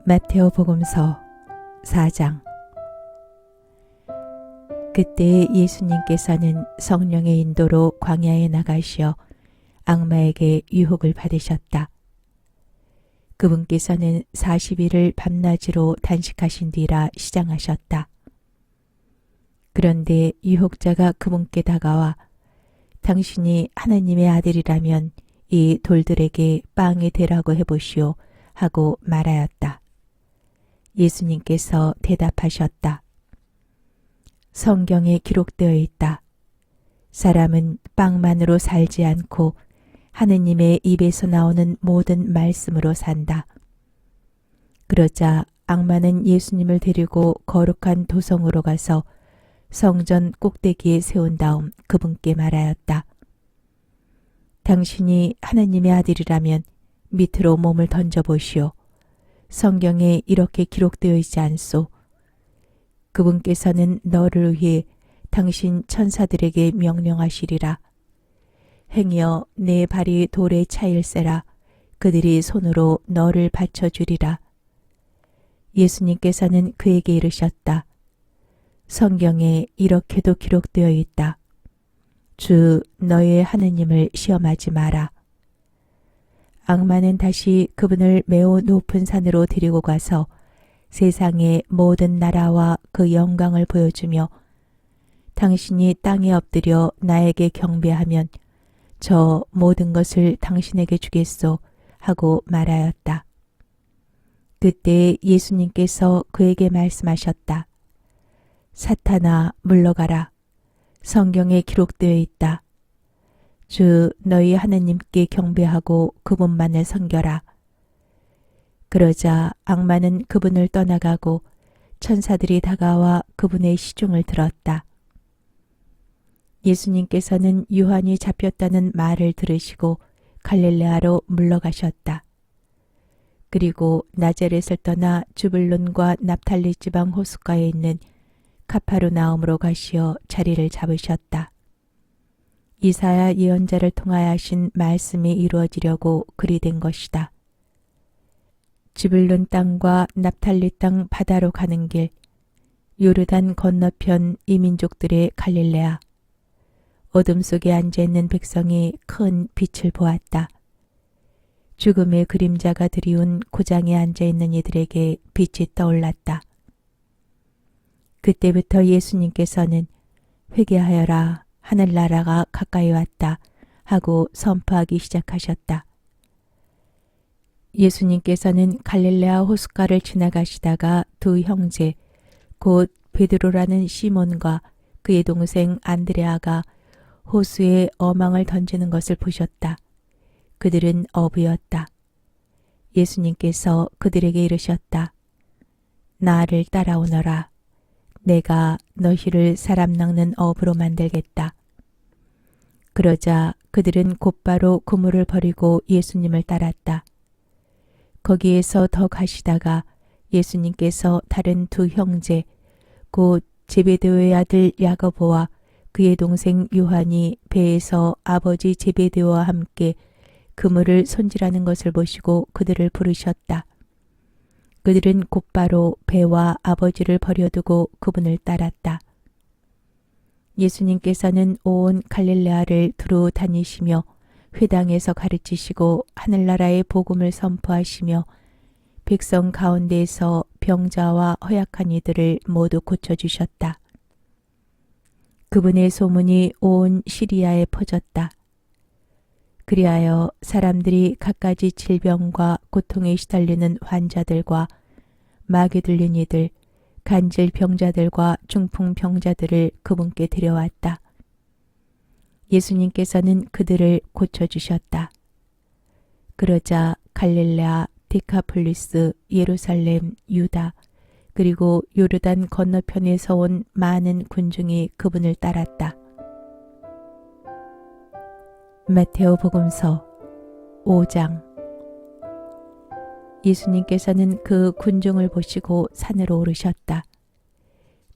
마테오 복음서 4장. 그때 예수님께서는 성령의 인도로 광야에 나가시어 악마에게 유혹을 받으셨다. 그분께서는 40일을 밤낮으로 단식하신 뒤라 시장하셨다. 그런데 유혹자가 그분께 다가와 당신이 하나님의 아들이라면 이 돌들에게 빵이 되라고 해보시오 하고 말하였다. 예수님께서 대답하셨다. 성경에 기록되어 있다. 사람은 빵만으로 살지 않고 하느님의 입에서 나오는 모든 말씀으로 산다. 그러자 악마는 예수님을 데리고 거룩한 도성으로 가서 성전 꼭대기에 세운 다음 그분께 말하였다. 당신이 하느님의 아들이라면 밑으로 몸을 던져보시오. 성경에 이렇게 기록되어 있지 않소. 그분께서는 너를 위해 당신 천사들에게 명령하시리라. 행여 내 발이 돌에 차일세라. 그들이 손으로 너를 받쳐주리라. 예수님께서는 그에게 이르셨다. 성경에 이렇게도 기록되어 있다. 주 너의 하느님을 시험하지 마라. 악마는 다시 그분을 매우 높은 산으로 데리고 가서 세상의 모든 나라와 그 영광을 보여주며 당신이 땅에 엎드려 나에게 경배하면 저 모든 것을 당신에게 주겠소 하고 말하였다. 그때 예수님께서 그에게 말씀하셨다. 사탄아 물러가라. 성경에 기록되어 있다. 주 너희 하느님께 경배하고 그분만을 섬겨라. 그러자 악마는 그분을 떠나가고 천사들이 다가와 그분의 시중을 들었다. 예수님께서는 요한이 잡혔다는 말을 들으시고 갈릴레아로 물러가셨다. 그리고 나자렛을 떠나 주불론과 납탈리 지방 호숫가에 있는 가파르나움으로 가시어 자리를 잡으셨다. 이사야 예언자를 통하여 하신 말씀이 이루어지려고 그리 된 것이다. 주불론 땅과 납탈리 땅 바다로 가는 길, 요르단 건너편 이민족들의 갈릴레아. 어둠 속에 앉아있는 백성이 큰 빛을 보았다. 죽음의 그림자가 드리운 고장에 앉아있는 이들에게 빛이 떠올랐다. 그때부터 예수님께서는 회개하여라, 하늘나라가 가까이 왔다 하고 선포하기 시작하셨다. 예수님께서는 갈릴레아 호숫가를 지나가시다가 두 형제, 곧 베드로라는 시몬과 그의 동생 안드레아가 호수에 어망을 던지는 것을 보셨다. 그들은 어부였다. 예수님께서 그들에게 이르셨다. 나를 따라오너라. 내가 너희를 사람 낚는 어부로 만들겠다. 그러자 그들은 곧바로 그물을 버리고 예수님을 따랐다. 거기에서 더 가시다가 예수님께서 다른 두 형제, 곧 제베데오의 아들 야고보와 그의 동생 요한이 배에서 아버지 제베데오와 함께 그물을 손질하는 것을 보시고 그들을 부르셨다. 그들은 곧바로 배와 아버지를 버려두고 그분을 따랐다. 예수님께서는 온 갈릴레아를 두루 다니시며 회당에서 가르치시고 하늘나라의 복음을 선포하시며 백성 가운데에서 병자와 허약한 이들을 모두 고쳐주셨다. 그분의 소문이 온 시리아에 퍼졌다. 그리하여 사람들이 갖가지 질병과 고통에 시달리는 환자들과 마귀 들린 이들, 간질 병자들과 중풍 병자들을 그분께 데려왔다. 예수님께서는 그들을 고쳐주셨다. 그러자 갈릴레아, 데카폴리스, 예루살렘, 유다, 그리고 요르단 건너편에서 온 많은 군중이 그분을 따랐다. 마테오 복음서 5장. 예수님께서는 그 군중을 보시고 산으로 오르셨다.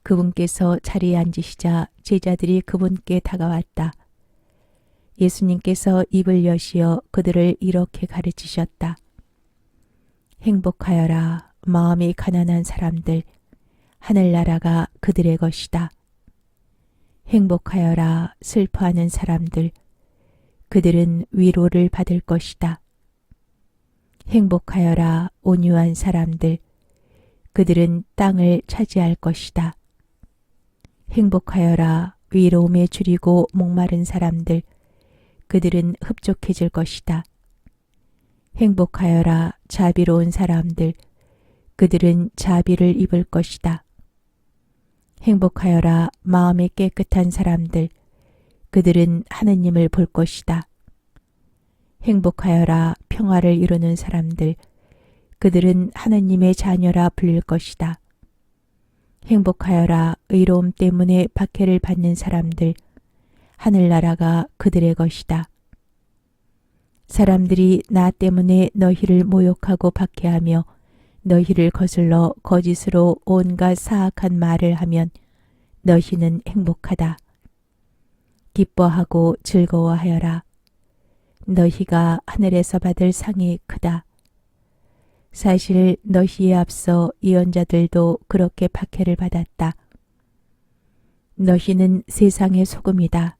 그분께서 자리에 앉으시자 제자들이 그분께 다가왔다. 예수님께서 입을 여시어 그들을 이렇게 가르치셨다. 행복하여라. 마음이 가난한 사람들, 하늘나라가 그들의 것이다. 행복하여라 슬퍼하는 사람들, 그들은 위로를 받을 것이다. 행복하여라 온유한 사람들, 그들은 땅을 차지할 것이다. 행복하여라 위로움에 줄이고 목마른 사람들, 그들은 흡족해질 것이다. 행복하여라 자비로운 사람들, 그들은 자비를 입을 것이다. 행복하여라 마음이 깨끗한 사람들, 그들은 하느님을 볼 것이다. 행복하여라 평화를 이루는 사람들, 그들은 하느님의 자녀라 불릴 것이다. 행복하여라 의로움 때문에 박해를 받는 사람들, 하늘나라가 그들의 것이다. 사람들이 나 때문에 너희를 모욕하고 박해하며 너희를 거슬러 거짓으로 온갖 사악한 말을 하면 너희는 행복하다. 기뻐하고 즐거워하여라. 너희가 하늘에서 받을 상이 크다. 사실 너희에 앞서 예언자들도 그렇게 박해를 받았다. 너희는 세상의 소금이다.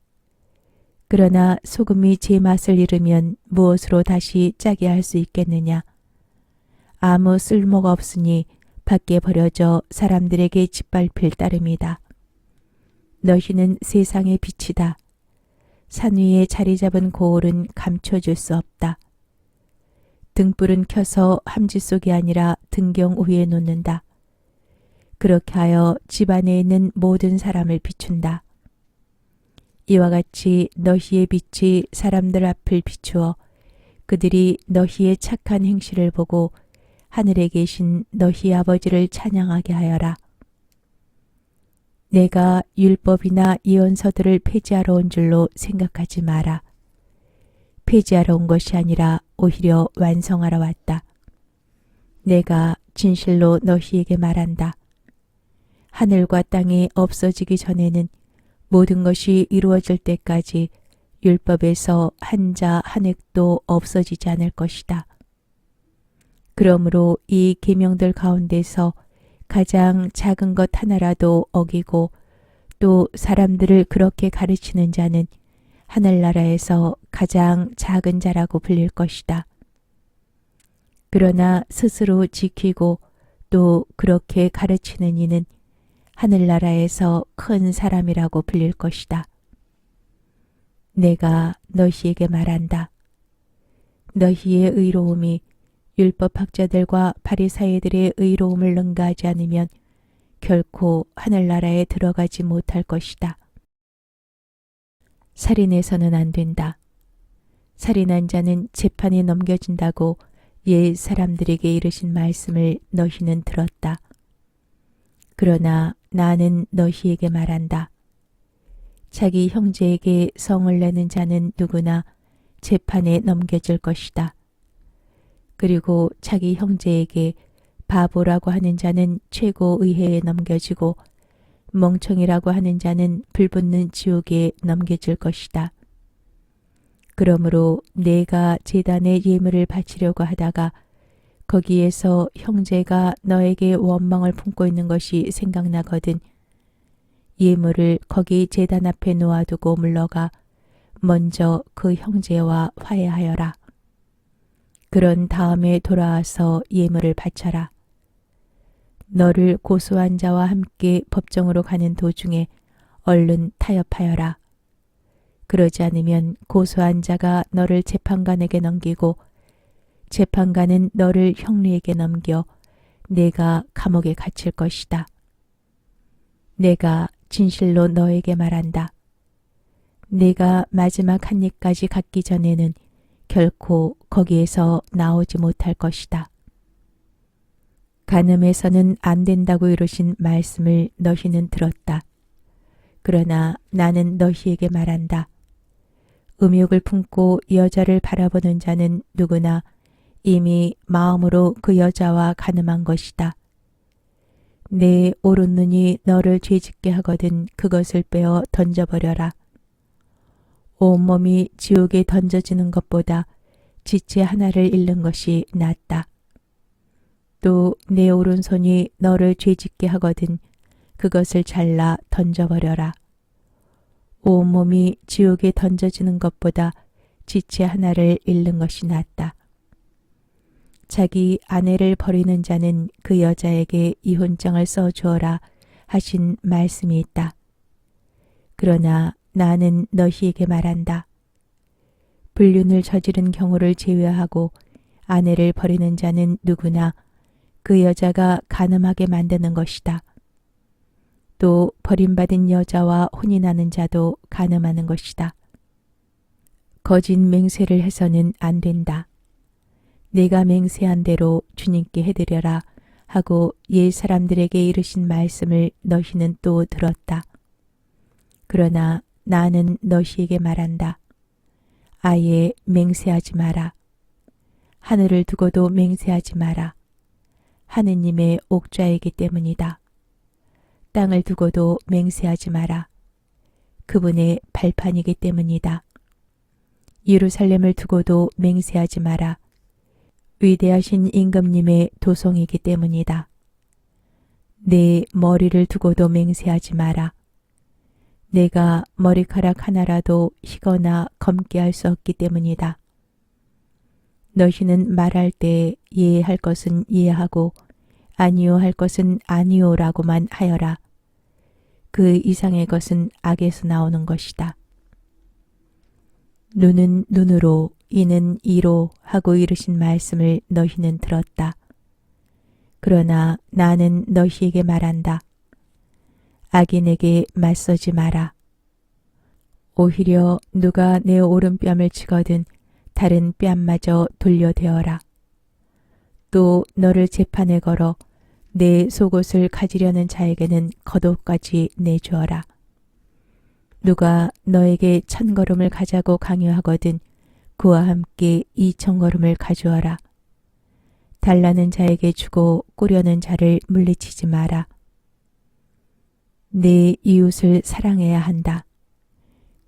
그러나 소금이 제 맛을 잃으면 무엇으로 다시 짜게 할 수 있겠느냐. 아무 쓸모가 없으니 밖에 버려져 사람들에게 짓밟힐 따름이다. 너희는 세상의 빛이다. 산 위에 자리 잡은 고을은 감춰줄 수 없다. 등불은 켜서 함지 속이 아니라 등경 위에 놓는다. 그렇게 하여 집 안에 있는 모든 사람을 비춘다. 이와 같이 너희의 빛이 사람들 앞을 비추어 그들이 너희의 착한 행실을 보고 하늘에 계신 너희 아버지를 찬양하게 하여라. 내가 율법이나 예언서들을 폐지하러 온 줄로 생각하지 마라. 폐지하러 온 것이 아니라 오히려 완성하러 왔다. 내가 진실로 너희에게 말한다. 하늘과 땅이 없어지기 전에는 모든 것이 이루어질 때까지 율법에서 한자 한 획도 없어지지 않을 것이다. 그러므로 이 계명들 가운데서 가장 작은 것 하나라도 어기고 또 사람들을 그렇게 가르치는 자는 하늘나라에서 가장 작은 자라고 불릴 것이다. 그러나 스스로 지키고 또 그렇게 가르치는 이는 하늘나라에서 큰 사람이라고 불릴 것이다. 내가 너희에게 말한다. 너희의 의로움이 율법학자들과 바리사이들의 의로움을 능가하지 않으면 결코 하늘나라에 들어가지 못할 것이다. 살인해서는 안 된다. 살인한 자는 재판에 넘겨진다고 옛 사람들에게 이르신 말씀을 너희는 들었다. 그러나 나는 너희에게 말한다. 자기 형제에게 성을 내는 자는 누구나 재판에 넘겨질 것이다. 그리고 자기 형제에게 바보라고 하는 자는 최고 의회에 넘겨지고 멍청이라고 하는 자는 불붙는 지옥에 넘겨질 것이다. 그러므로 내가 제단에 예물을 바치려고 하다가 거기에서 형제가 너에게 원망을 품고 있는 것이 생각나거든 예물을 거기 제단 앞에 놓아두고 물러가 먼저 그 형제와 화해하여라. 그런 다음에 돌아와서 예물을 바쳐라. 너를 고소한 자와 함께 법정으로 가는 도중에 얼른 타협하여라. 그러지 않으면 고소한 자가 너를 재판관에게 넘기고 재판관은 너를 형리에게 넘겨 내가 감옥에 갇힐 것이다. 내가 진실로 너에게 말한다. 내가 마지막 한 입까지 갖기 전에는 결코 거기에서 나오지 못할 것이다. 간음해서는 안 된다고 이루신 말씀을 너희는 들었다. 그러나 나는 너희에게 말한다. 음욕을 품고 여자를 바라보는 자는 누구나 이미 마음으로 그 여자와 간음한 것이다. 내 오른눈이 너를 죄짓게 하거든 그것을 빼어 던져버려라. 온몸이 지옥에 던져지는 것보다 지체 하나를 잃는 것이 낫다. 또 내 오른손이 너를 죄짓게 하거든 그것을 잘라 던져버려라. 온몸이 지옥에 던져지는 것보다 지체 하나를 잃는 것이 낫다. 자기 아내를 버리는 자는 그 여자에게 이혼장을 써주어라 하신 말씀이 있다. 그러나 나는 너희에게 말한다. 불륜을 저지른 경우를 제외하고 아내를 버리는 자는 누구나 그 여자가 간음하게 만드는 것이다. 또 버림받은 여자와 혼인하는 자도 간음하는 것이다. 거짓 맹세를 해서는 안 된다. 내가 맹세한 대로 주님께 해드려라 하고 옛 사람들에게 이르신 말씀을 너희는 또 들었다. 그러나 나는 너희에게 말한다. 아예 맹세하지 마라. 하늘을 두고도 맹세하지 마라. 하느님의 옥좌이기 때문이다. 땅을 두고도 맹세하지 마라. 그분의 발판이기 때문이다. 예루살렘을 두고도 맹세하지 마라. 위대하신 임금님의 도성이기 때문이다. 내 머리를 두고도 맹세하지 마라. 내가 머리카락 하나라도 희거나 검게 할 수 없기 때문이다. 너희는 말할 때 예할 것은 예하고 아니요 할 것은 아니요라고만 하여라. 그 이상의 것은 악에서 나오는 것이다. 눈은 눈으로 이는 이로 하고 이르신 말씀을 너희는 들었다. 그러나 나는 너희에게 말한다. 악인에게 맞서지 마라. 오히려 누가 내 오른뺨을 치거든 다른 뺨마저 돌려대어라. 또 너를 재판에 걸어 내 속옷을 가지려는 자에게는 겉옷까지 내주어라. 누가 너에게 1000걸음을 가자고 강요하거든 그와 함께 2000걸음을 가져와라. 달라는 자에게 주고 꾸려는 자를 물리치지 마라. 내 이웃을 사랑해야 한다.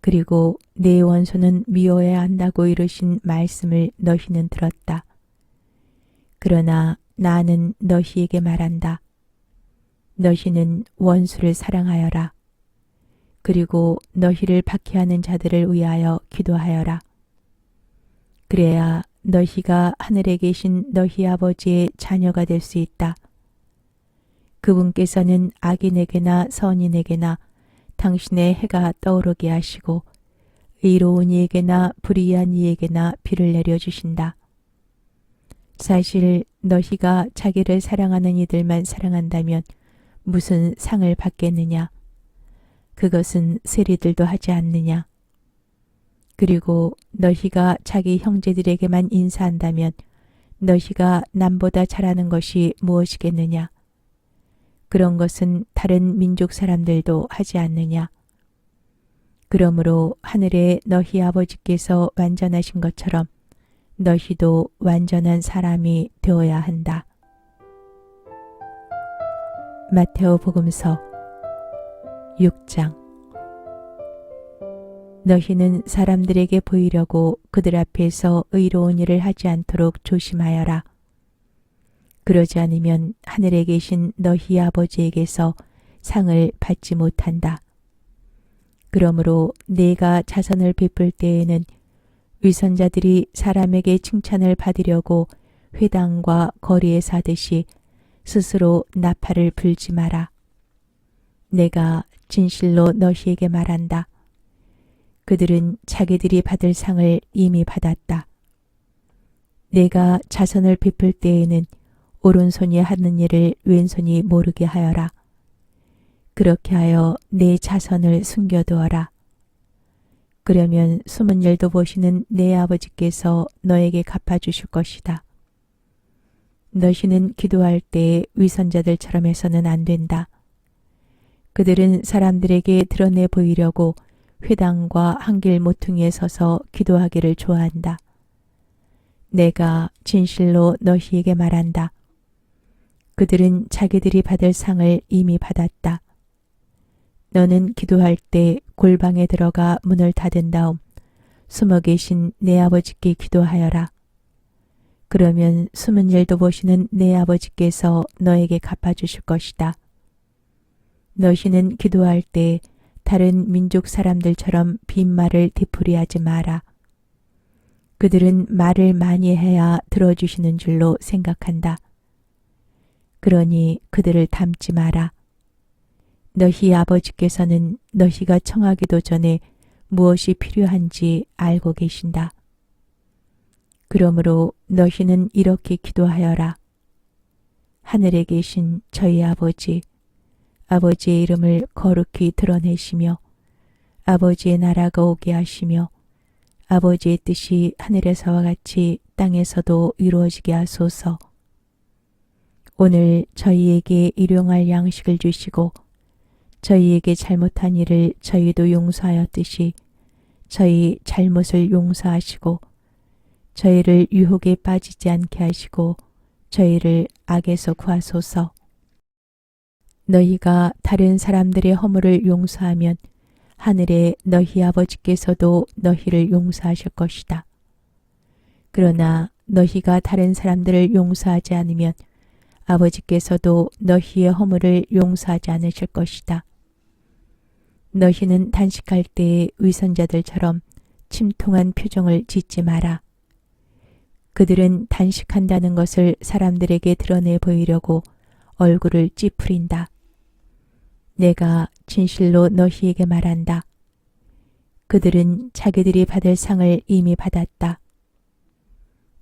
그리고 내 원수는 미워해야 한다고 이르신 말씀을 너희는 들었다. 그러나 나는 너희에게 말한다. 너희는 원수를 사랑하여라. 그리고 너희를 박해하는 자들을 위하여 기도하여라. 그래야 너희가 하늘에 계신 너희 아버지의 자녀가 될 수 있다. 그분께서는 악인에게나 선인에게나 당신의 해가 떠오르게 하시고 의로운 이에게나 불의한 이에게나 비를 내려주신다. 사실 너희가 자기를 사랑하는 이들만 사랑한다면 무슨 상을 받겠느냐? 그것은 세리들도 하지 않느냐? 그리고 너희가 자기 형제들에게만 인사한다면 너희가 남보다 잘하는 것이 무엇이겠느냐? 그런 것은 다른 민족 사람들도 하지 않느냐? 그러므로 하늘에 너희 아버지께서 완전하신 것처럼 너희도 완전한 사람이 되어야 한다. 마테오 복음서 6장. 너희는 사람들에게 보이려고 그들 앞에서 의로운 일을 하지 않도록 조심하여라. 그러지 않으면 하늘에 계신 너희 아버지에게서 상을 받지 못한다. 그러므로 내가 자선을 베풀 때에는 위선자들이 사람에게 칭찬을 받으려고 회당과 거리에서 하듯이 스스로 나팔을 불지 마라. 내가 진실로 너희에게 말한다. 그들은 자기들이 받을 상을 이미 받았다. 내가 자선을 베풀 때에는 오른손이 하는 일을 왼손이 모르게 하여라. 그렇게 하여 내 자선을 숨겨두어라. 그러면 숨은 일도 보시는 내 아버지께서 너에게 갚아주실 것이다. 너희는 기도할 때 위선자들처럼 해서는 안 된다. 그들은 사람들에게 드러내 보이려고 회당과 한길 모퉁이에 서서 기도하기를 좋아한다. 내가 진실로 너희에게 말한다. 그들은 자기들이 받을 상을 이미 받았다. 너는 기도할 때 골방에 들어가 문을 닫은 다음 숨어 계신 내 아버지께 기도하여라. 그러면 숨은 일도 보시는 내 아버지께서 너에게 갚아주실 것이다. 너희는 기도할 때 다른 민족 사람들처럼 빈말을 되풀이하지 마라. 그들은 말을 많이 해야 들어주시는 줄로 생각한다. 그러니 그들을 닮지 마라. 너희 아버지께서는 너희가 청하기도 전에 무엇이 필요한지 알고 계신다. 그러므로 너희는 이렇게 기도하여라. 하늘에 계신 저희 아버지, 아버지의 이름을 거룩히 드러내시며 아버지의 나라가 오게 하시며 아버지의 뜻이 하늘에서와 같이 땅에서도 이루어지게 하소서. 오늘 저희에게 일용할 양식을 주시고 저희에게 잘못한 일을 저희도 용서하였듯이 저희 잘못을 용서하시고 저희를 유혹에 빠지지 않게 하시고 저희를 악에서 구하소서. 너희가 다른 사람들의 허물을 용서하면 하늘에 너희 아버지께서도 너희를 용서하실 것이다. 그러나 너희가 다른 사람들을 용서하지 않으면 아버지께서도 너희의 허물을 용서하지 않으실 것이다. 너희는 단식할 때의 위선자들처럼 침통한 표정을 짓지 마라. 그들은 단식한다는 것을 사람들에게 드러내 보이려고 얼굴을 찌푸린다. 내가 진실로 너희에게 말한다. 그들은 자기들이 받을 상을 이미 받았다.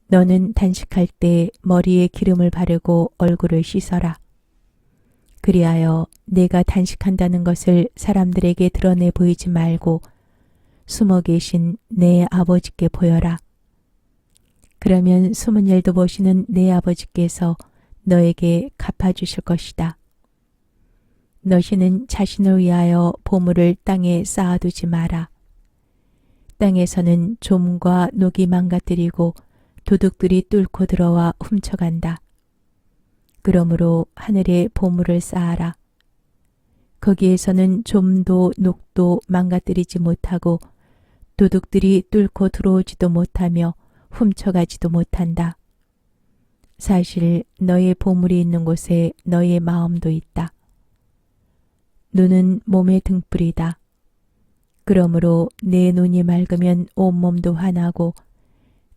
너는 단식할 때 머리에 기름을 바르고 얼굴을 씻어라. 그리하여 내가 단식한다는 것을 사람들에게 드러내 보이지 말고 숨어 계신 내 아버지께 보여라. 그러면 숨은 일도 보시는 내 아버지께서 너에게 갚아주실 것이다. 너희는 자신을 위하여 보물을 땅에 쌓아두지 마라. 땅에서는 좀과 녹이 망가뜨리고 도둑들이 뚫고 들어와 훔쳐간다. 그러므로 하늘에 보물을 쌓아라. 거기에서는 좀도 녹도 망가뜨리지 못하고 도둑들이 뚫고 들어오지도 못하며 훔쳐가지도 못한다. 사실 너의 보물이 있는 곳에 너의 마음도 있다. 눈은 몸의 등불이다. 그러므로 내 눈이 맑으면 온몸도 환하고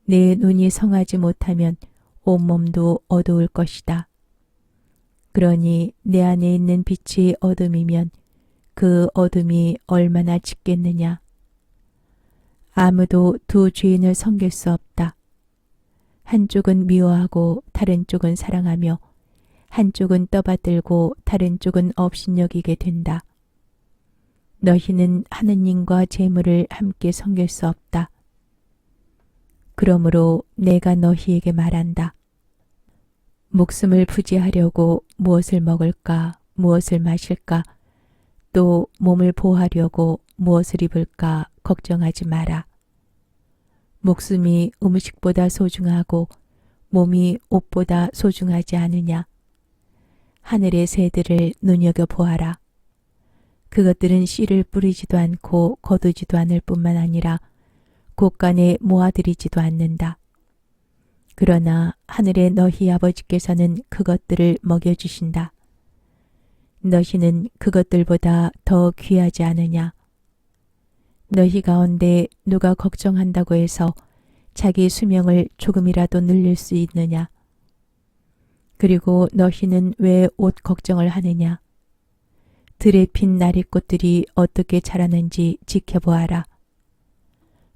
내 눈이 성하지 못하면 온몸도 어두울 것이다. 그러니 내 안에 있는 빛이 어둠이면 그 어둠이 얼마나 짙겠느냐. 아무도 두 주인을 섬길 수 없다. 한쪽은 미워하고 다른 쪽은 사랑하며 한쪽은 떠받들고 다른 쪽은 업신여기게 된다. 너희는 하느님과 재물을 함께 섬길 수 없다. 그러므로 내가 너희에게 말한다. 목숨을 부지하려고 무엇을 먹을까, 무엇을 마실까, 또 몸을 보호하려고 무엇을 입을까 걱정하지 마라. 목숨이 음식보다 소중하고 몸이 옷보다 소중하지 않으냐. 하늘의 새들을 눈여겨보아라. 그것들은 씨를 뿌리지도 않고 거두지도 않을 뿐만 아니라 곳간에 모아들이지도 않는다. 그러나 하늘의 너희 아버지께서는 그것들을 먹여주신다. 너희는 그것들보다 더 귀하지 않으냐. 너희 가운데 누가 걱정한다고 해서 자기 수명을 조금이라도 늘릴 수 있느냐. 그리고 너희는 왜 옷 걱정을 하느냐. 들에 핀 나리꽃들이 어떻게 자라는지 지켜보아라.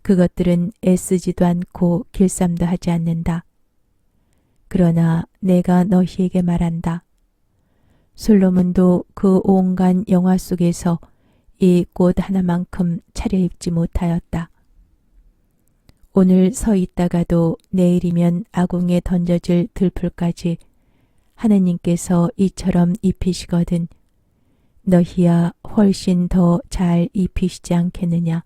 그것들은 애쓰지도 않고 길쌈도 하지 않는다. 그러나 내가 너희에게 말한다. 솔로몬도 그 온갖 영화 속에서 이 꽃 하나만큼 차려입지 못하였다. 오늘 서 있다가도 내일이면 아궁에 던져질 들풀까지 하느님께서 이처럼 입히시거든 너희야 훨씬 더 잘 입히시지 않겠느냐.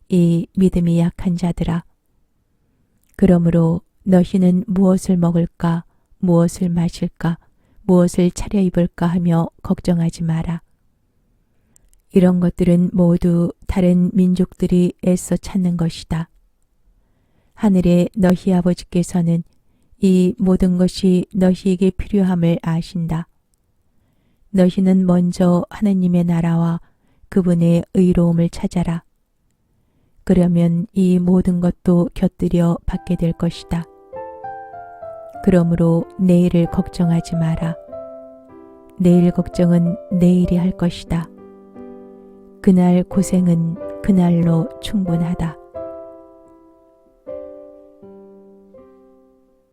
이 믿음이 약한 자들아. 그러므로 너희는 무엇을 먹을까, 무엇을 마실까, 무엇을 차려입을까 하며 걱정하지 마라. 이런 것들은 모두 다른 민족들이 애써 찾는 것이다. 하늘의 너희 아버지께서는 이 모든 것이 너희에게 필요함을 아신다. 너희는 먼저 하느님의 나라와 그분의 의로움을 찾아라. 그러면 이 모든 것도 곁들여 받게 될 것이다. 그러므로 내일을 걱정하지 마라. 내일 걱정은 내일이 할 것이다. 그날 고생은 그날로 충분하다.